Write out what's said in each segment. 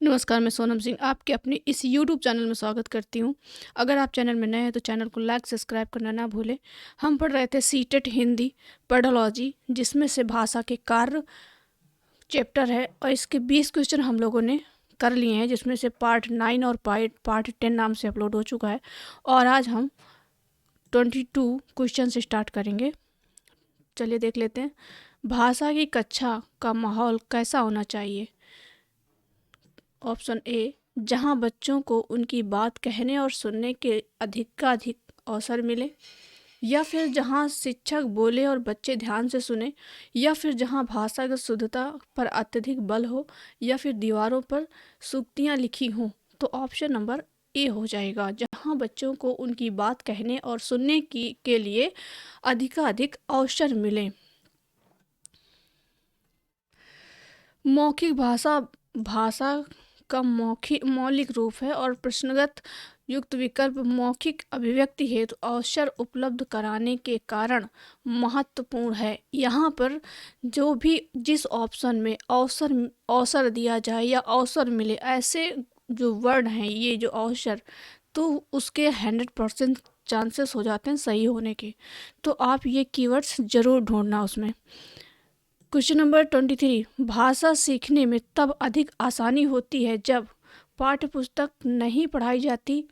नमस्कार, मैं सोनम सिंह आपके अपने इस यूट्यूब चैनल में स्वागत करती हूँ। अगर आप चैनल में नए हैं तो चैनल को लाइक सब्सक्राइब करना ना भूलें। हम पढ़ रहे थे सीटेट हिंदी पेडोलॉजी, जिसमें से भाषा के कार्य चैप्टर है और इसके 20 क्वेश्चन हम लोगों ने कर लिए हैं, जिसमें से पार्ट 9 और पार्ट 10 नाम से अपलोड हो चुका है। और आज हम 22 क्वेश्चन से स्टार्ट करेंगे। चलिए देख लेते हैं। भाषा की कक्षा का माहौल कैसा होना चाहिए? ऑप्शन ए, जहां बच्चों को उनकी बात कहने और सुनने के अधिक अवसर मिले, या फिर जहां शिक्षक बोले और बच्चे ध्यान से सुने, या फिर जहां भाषागत शुद्धता पर अत्यधिक बल हो, या फिर दीवारों पर सूक्तियां लिखी हों। तो ऑप्शन नंबर ए हो जाएगा, जहां बच्चों को उनकी बात कहने और सुनने की के लिए अधिक अवसर मिले। मौखिक भाषा भाषा का मौलिक रूप है और प्रश्नगत युक्त विकल्प मौखिक अभिव्यक्ति हेतु अवसर उपलब्ध कराने के कारण महत्वपूर्ण है। यहाँ पर जो भी जिस ऑप्शन में अवसर दिया जाए या अवसर मिले, ऐसे जो वर्ड हैं, ये जो अवसर, तो उसके 100% चांसेस हो जाते हैं सही होने के। तो आप ये कीवर्ड्स जरूर ढूंढना उसमें। क्वेश्चन नंबर 23, भाषा सीखने में तब अधिक आसानी होती है जब पाठ्यपुस्तक नहीं पढ़ाई जाती,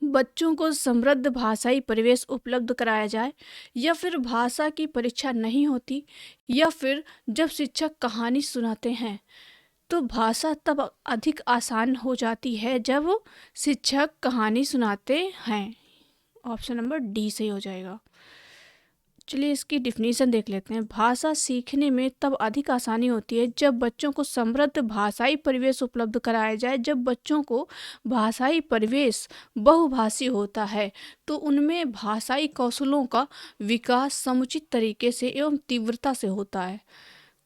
बच्चों को समृद्ध भाषाई परिवेश उपलब्ध कराया जाए, या फिर भाषा की परीक्षा नहीं होती, या फिर जब शिक्षक कहानी सुनाते हैं। तो भाषा तब अधिक आसान हो जाती है जब शिक्षक कहानी सुनाते हैं। ऑप्शन नंबर डी सही हो जाएगा। चलिए इसकी डिफिनीशन देख लेते हैं। भाषा सीखने में तब अधिक आसानी होती है जब बच्चों को समृद्ध भाषाई परिवेश उपलब्ध कराया जाए। जब बच्चों को भाषाई परिवेश बहुभाषी होता है तो उनमें भाषाई कौशलों का विकास समुचित तरीके से एवं तीव्रता से होता है।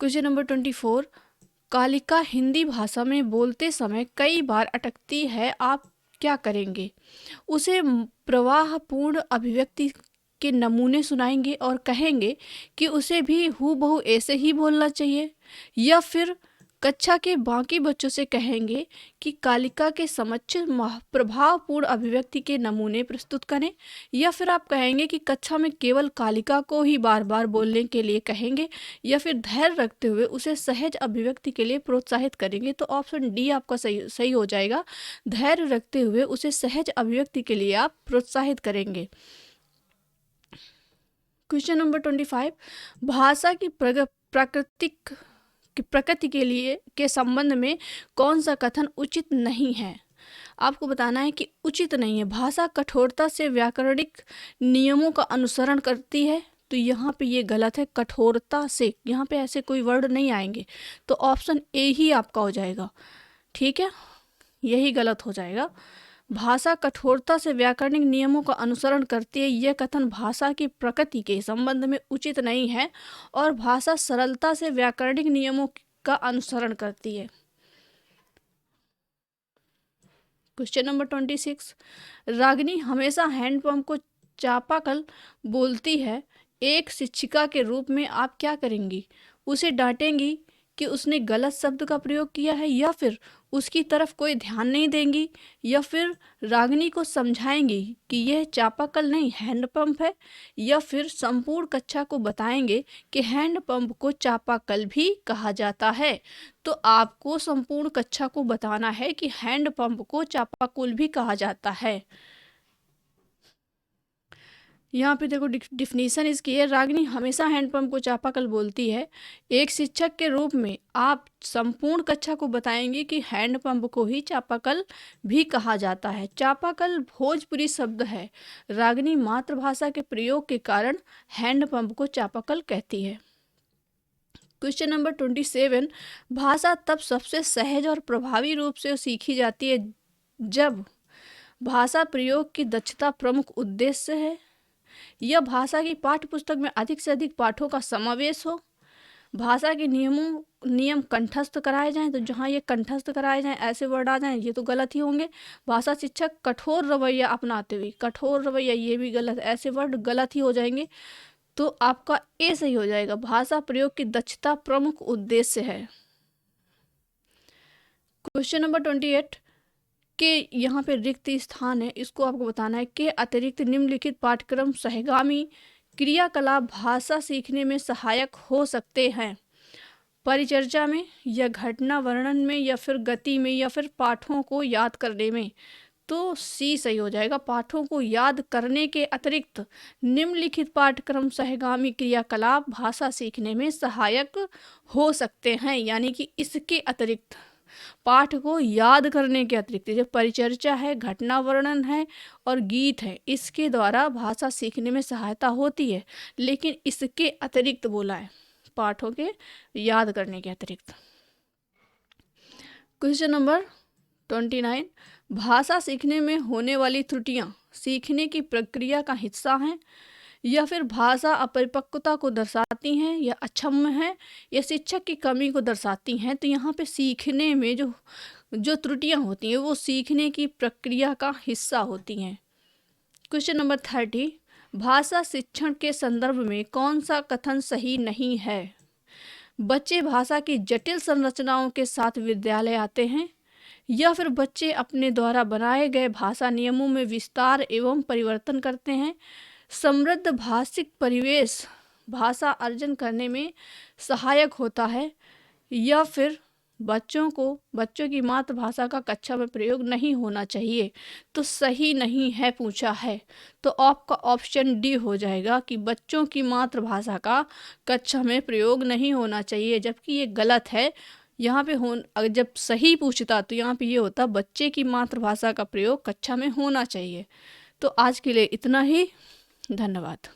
क्वेश्चन नंबर 24, कालिका हिंदी भाषा में बोलते समय कई बार अटकती है, आप क्या करेंगे? उसे प्रवाहपूर्ण अभिव्यक्ति के नमूने सुनाएंगे और कहेंगे कि उसे भी हूबहू ऐसे ही बोलना चाहिए, या फिर कक्षा के बाकी बच्चों से कहेंगे कि कालिका के समक्ष प्रभावपूर्ण अभिव्यक्ति के नमूने प्रस्तुत करें, या फिर आप कहेंगे कि कक्षा में केवल कालिका को ही बार बार बोलने के लिए कहेंगे, या फिर धैर्य रखते हुए उसे सहज अभिव्यक्ति के लिए प्रोत्साहित करेंगे। तो ऑप्शन डी आपका सही हो जाएगा। धैर्य रखते हुए उसे सहज अभिव्यक्ति के लिए आप प्रोत्साहित करेंगे। क्वेश्चन नंबर 25, भाषा की प्रकृति के लिए के संबंध में कौन सा कथन उचित नहीं है? आपको बताना है कि उचित नहीं है। भाषा कठोरता से व्याकरणिक नियमों का अनुसरण करती है, तो यहाँ पे ये गलत है। कठोरता से यहाँ पे ऐसे कोई वर्ड नहीं आएंगे, तो ऑप्शन ए ही आपका हो जाएगा। ठीक है, यही गलत हो जाएगा। भाषा कठोरता से व्याकरणिक नियमों का अनुसरण करती है, यह कथन भाषा की प्रकृति के संबंध में उचित नहीं है, और भाषा सरलता से व्याकरणिक नियमों का अनुसरण करती है। क्वेश्चन नंबर 26, रागिनी हमेशा हैंडपंप को चापाकल बोलती है, एक शिक्षिका के रूप में आप क्या करेंगी? उसे डांटेंगी कि उसने गलत शब्द का प्रयोग किया है, या फिर उसकी तरफ कोई ध्यान नहीं देंगी, या फिर रागिनी को समझाएंगी कि यह चापाकल नहीं हैंडपंप है, या फिर संपूर्ण कक्षा को बताएंगे कि हैंडपंप को चापाकल भी कहा जाता है। तो आपको संपूर्ण कक्षा को बताना है कि हैंडपंप को चापाकल भी कहा जाता है। यहाँ पे देखो डिफिनीशन इसकी है, रागिनी हमेशा हैंडपंप को चापाकल बोलती है। एक शिक्षक के रूप में आप संपूर्ण कक्षा को बताएंगे कि हैंडपंप को ही चापाकल भी कहा जाता है। चापाकल भोजपुरी शब्द है। रागिनी मातृभाषा के प्रयोग के कारण हैंडपंप को चापाकल कहती है। क्वेश्चन नंबर 27, भाषा तब सबसे सहज और प्रभावी रूप से सीखी जाती है जब भाषा प्रयोग की दक्षता प्रमुख उद्देश्य है, यह भाषा की पाठ्यपुस्तक में अधिक से अधिक पाठों का समावेश हो, भाषा के नियम कंठस्थ कराए जाएं, तो जहाँ ये कंठस्थ कराए जाएं ऐसे वर्ड आ जाएं ये तो गलत ही होंगे। भाषा शिक्षक कठोर रवैया अपनाते हुए, कठोर रवैया ये भी गलत, ऐसे वर्ड गलत ही हो जाएंगे। तो आपका ए सही हो जाएगा। भाषा प्रयोग की दक्षता प्रमुख उद्देश्य है। क्वेश्चन नंबर 28 के यहाँ पे रिक्त स्थान है, इसको आपको बताना है कि अतिरिक्त निम्नलिखित पाठ्यक्रम सहगामी क्रियाकलाप भाषा सीखने में सहायक हो सकते हैं। परिचर्चा में या घटना वर्णन में या फिर गति में या फिर पाठों को याद करने में। तो सी सही हो जाएगा। पाठों को याद करने के अतिरिक्त निम्नलिखित पाठ्यक्रम सहगामी क्रियाकलाप भाषा सीखने में सहायक हो सकते हैं, यानी कि इसके अतिरिक्त पाठ को याद करने के अतिरिक्त जो परिचर्चा है, घटना वर्णन है और गीत है, इसके द्वारा भाषा सीखने में सहायता होती है, लेकिन इसके अतिरिक्त बोला है, पाठों के याद करने के अतिरिक्त। क्वेश्चन नंबर 29 भाषा सीखने में होने वाली त्रुटियां सीखने की प्रक्रिया का हिस्सा हैं या फिर भाषा अपरिपक्वता को दर्शाती हैं या अक्षम्य है या शिक्षक की कमी को दर्शाती हैं। तो यहाँ पे सीखने में जो त्रुटियां होती हैं वो सीखने की प्रक्रिया का हिस्सा होती हैं। क्वेश्चन नंबर 30 भाषा शिक्षण के संदर्भ में कौन सा कथन सही नहीं है? बच्चे भाषा की जटिल संरचनाओं के साथ विद्यालय आते हैं या फिर बच्चे अपने द्वारा बनाए गए भाषा नियमों में विस्तार एवं परिवर्तन करते हैं। समृद्ध भाषिक परिवेश भाषा अर्जन करने में सहायक होता है या फिर बच्चों की मातृभाषा का कक्षा में प्रयोग नहीं होना चाहिए। तो सही नहीं है पूछा है, तो आपका ऑप्शन डी हो जाएगा कि बच्चों की मातृभाषा का कक्षा में प्रयोग नहीं होना चाहिए, जबकि ये गलत है। यहाँ पे अगर जब सही पूछता तो यहाँ पे ये होता बच्चे की मातृभाषा का प्रयोग कक्षा में होना चाहिए। तो आज के लिए इतना ही, धन्यवाद।